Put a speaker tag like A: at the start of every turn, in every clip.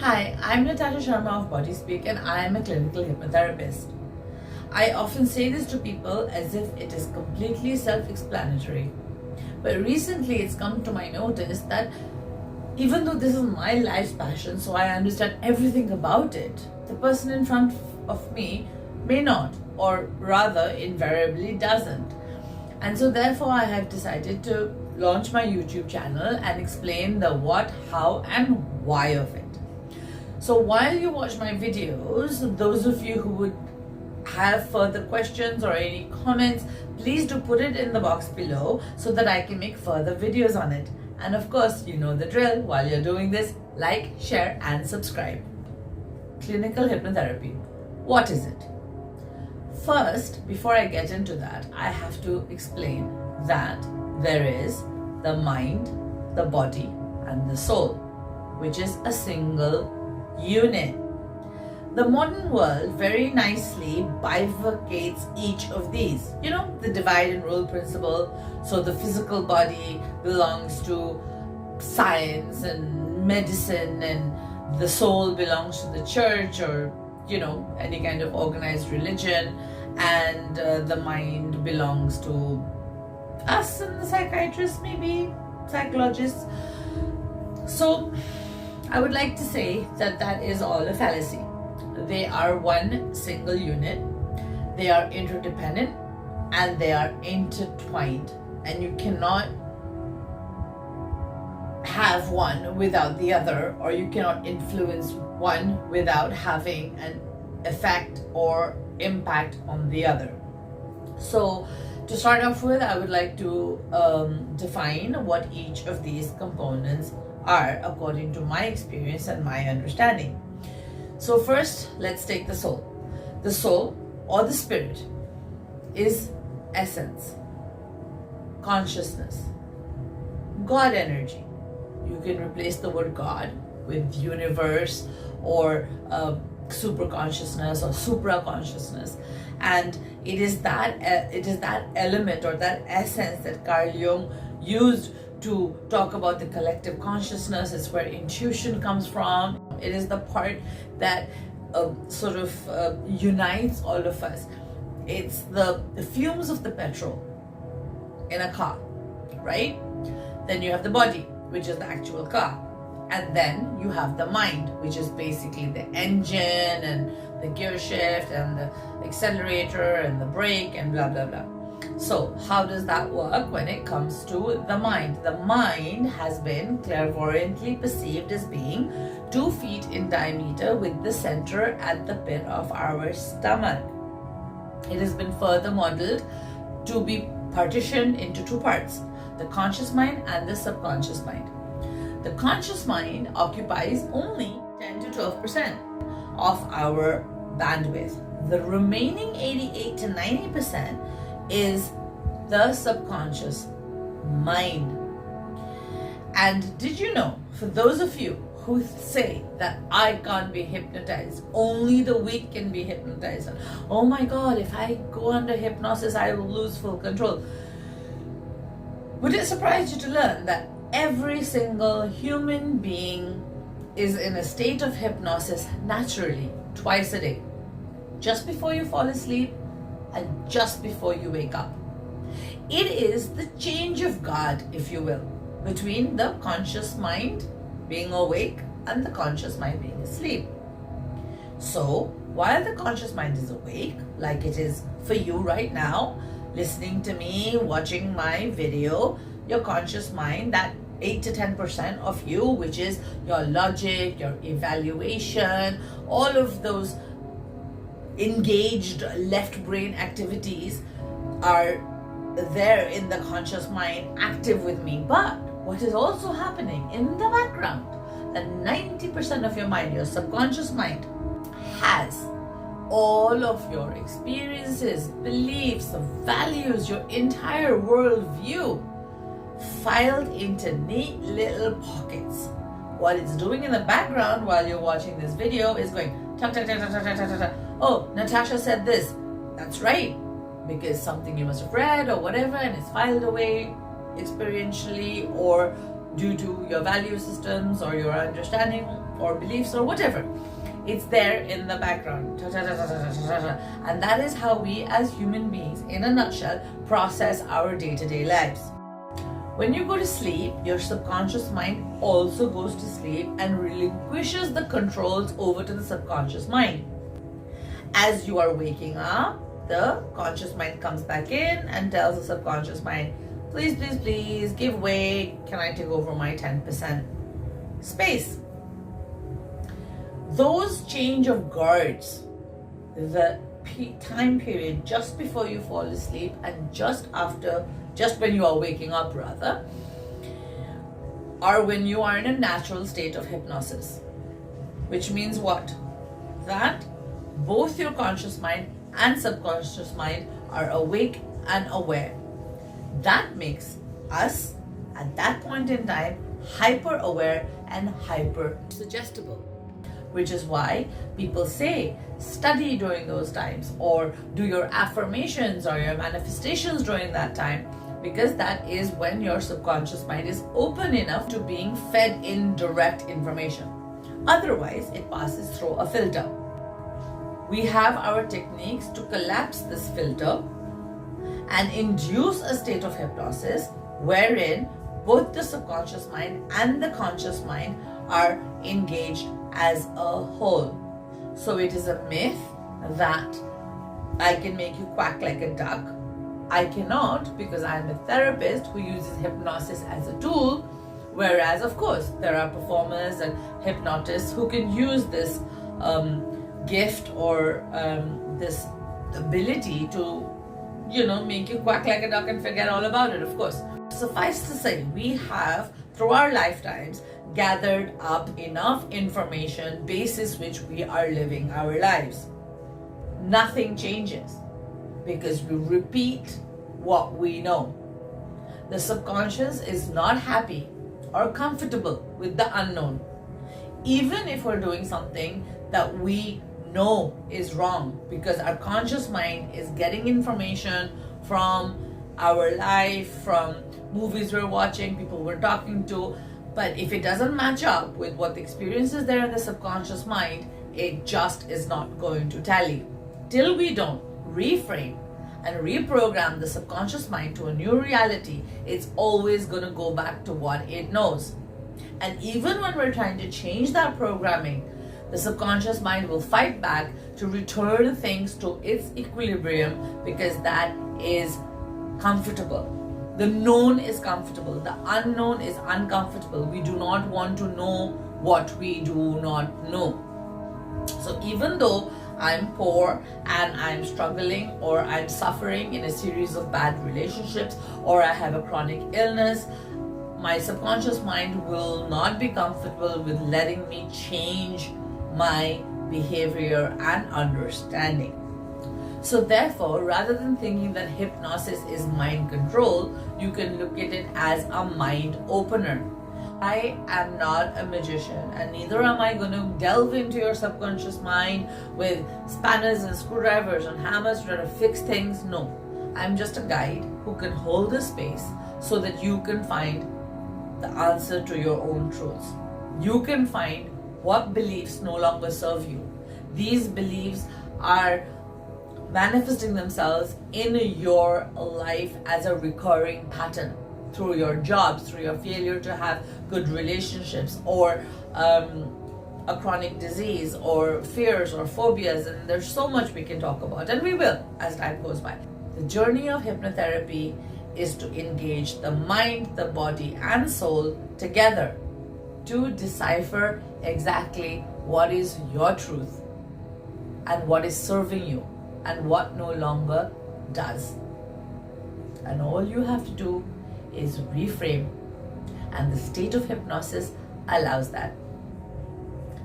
A: Hi, I'm Natasha Sharma of BodySpeak and I am a clinical hypnotherapist. I often say this to people as if it is completely self-explanatory. But recently it's come to my notice that even though this is my life's passion, so I understand everything about it, the person in front of me may not, or rather invariably doesn't. And so therefore I have decided to launch my YouTube channel and explain the what, how and why of it. So while you watch my videos, those of you who would have further questions or any comments, please do put it in the box below so that I can make further videos on it. And of course, you know the drill. While you're doing this, like, share and subscribe. Clinical hypnotherapy. What is it? First, before I get into that, I have to explain that there is the mind, the body and the soul, which is a single unit. The modern world very nicely bifurcates each of these. You know, the divide and rule principle. So the physical body belongs to science and medicine, and the soul belongs to the church or, you know, any kind of organized religion, and the mind belongs to us and the psychiatrists, maybe psychologists. So I would like to say that that is all a fallacy. They are one single unit, they are interdependent and they are intertwined, and you cannot have one without the other, or you cannot influence one without having an effect or impact on the other. So to start off with, I would like to define what each of these components are according to my experience and my understanding. So first, let's take the soul. The soul or the spirit is essence, consciousness, God energy. You can replace the word God with universe or super consciousness or supra consciousness, and it is that element or that essence that Carl Jung used to talk about the collective consciousness. It's where intuition comes from. It is the part that unites all of us. It's the fumes of the petrol in a car, right? Then you have the body, which is the actual car. And then you have the mind, which is basically the engine and the gear shift and the accelerator and the brake and blah, blah, blah. So how does that work when it comes to the mind? The mind has been clairvoyantly perceived as being 2 feet in diameter with the center at the pit of our stomach. It has been further modeled to be partitioned into 2 parts, the conscious mind and the subconscious mind. The conscious mind occupies only 10 to 12% of our bandwidth. The remaining 88 to 90% is the subconscious mind. And did you know, for those of you who say that I can't be hypnotized, only the weak can be hypnotized, oh my God, if I go under hypnosis I will lose full control. Would it surprise you to learn that every single human being is in a state of hypnosis naturally, twice a day, just before you fall asleep and just before you wake up? It is the change of guard, if you will, between the conscious mind being awake and the conscious mind being asleep. So while the conscious mind is awake, like it is for you right now, listening to me, watching my video, your conscious mind, that 8 to 10% of you, which is your logic, your evaluation, all of those engaged left brain activities are there in the conscious mind, active with me. But what is also happening in the background, that 90% of your mind, your subconscious mind, has all of your experiences, beliefs, values, your entire worldview filed into neat little pockets. What it's doing in the background while you're watching this video is going tuck, tuck, tuck, tuck, tuck, tuck, tuck, tuck. Oh, Natasha said this. That's right, because something you must have read or whatever, and it's filed away experientially or due to your value systems or your understanding or beliefs or whatever. It's there in the background. And that is how we as human beings, in a nutshell, process our day-to-day lives. When you go to sleep, your subconscious mind also goes to sleep and relinquishes the controls over to the subconscious mind. As you are waking up, the conscious mind comes back in and tells the subconscious mind, please, please, please, give way. Can I take over my 10% space? Those change of guards, the time period just before you fall asleep and just when you are waking up rather, are when you are in a natural state of hypnosis. Which means what? That both your conscious mind and subconscious mind are awake and aware. That makes us, at that point in time, hyper aware and hyper suggestible. Which is why people say study during those times, or do your affirmations or your manifestations during that time, because that is when your subconscious mind is open enough to being fed in direct information. Otherwise, it passes through a filter. We have our techniques to collapse this filter and induce a state of hypnosis wherein both the subconscious mind and the conscious mind are engaged as a whole. So it is a myth that I can make you quack like a duck. I cannot, because I'm a therapist who uses hypnosis as a tool, whereas of course there are performers and hypnotists who can use this gift or this ability to make you quack like a duck and forget all about it, of course. Suffice to say, we have through our lifetimes gathered up enough information basis which we are living our lives. Nothing changes because we repeat what we know. The subconscious is not happy or comfortable with the unknown. Even if we're doing something that we know is wrong, because our conscious mind is getting information from our life, from movies we're watching, people we're talking to, but if it doesn't match up with what the experience is there in the subconscious mind, it just is not going to tally. Till we don't reframe and reprogram the subconscious mind to a new reality, it's always going to go back to what it knows. And even when we're trying to change that programming, the subconscious mind will fight back to return things to its equilibrium, because that is comfortable. The known is comfortable. The unknown is uncomfortable. We do not want to know what we do not know. So even though I'm poor and I'm struggling, or I'm suffering in a series of bad relationships, or I have a chronic illness, my subconscious mind will not be comfortable with letting me change my behavior and understanding. So therefore, rather than thinking that hypnosis is mind control, you can look at it as a mind opener. I am not a magician, and neither am I going to delve into your subconscious mind with spanners and screwdrivers and hammers to try to fix things. No, I'm just a guide who can hold the space so that you can find the answer to your own truths. You can find what beliefs no longer serve you. These beliefs are manifesting themselves in your life as a recurring pattern, through your jobs, through your failure to have good relationships, or a chronic disease, or fears or phobias, and there's so much we can talk about, and we will as time goes by. The journey of hypnotherapy is to engage the mind, the body and soul together to decipher exactly what is your truth and what is serving you and what no longer does. And all you have to do is reframe, and the state of hypnosis allows that.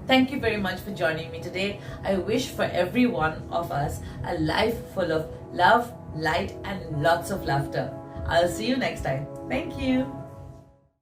A: Thank you very much for joining me today. I wish for every one of us a life full of love, light and lots of laughter. I'll see you next time. Thank you.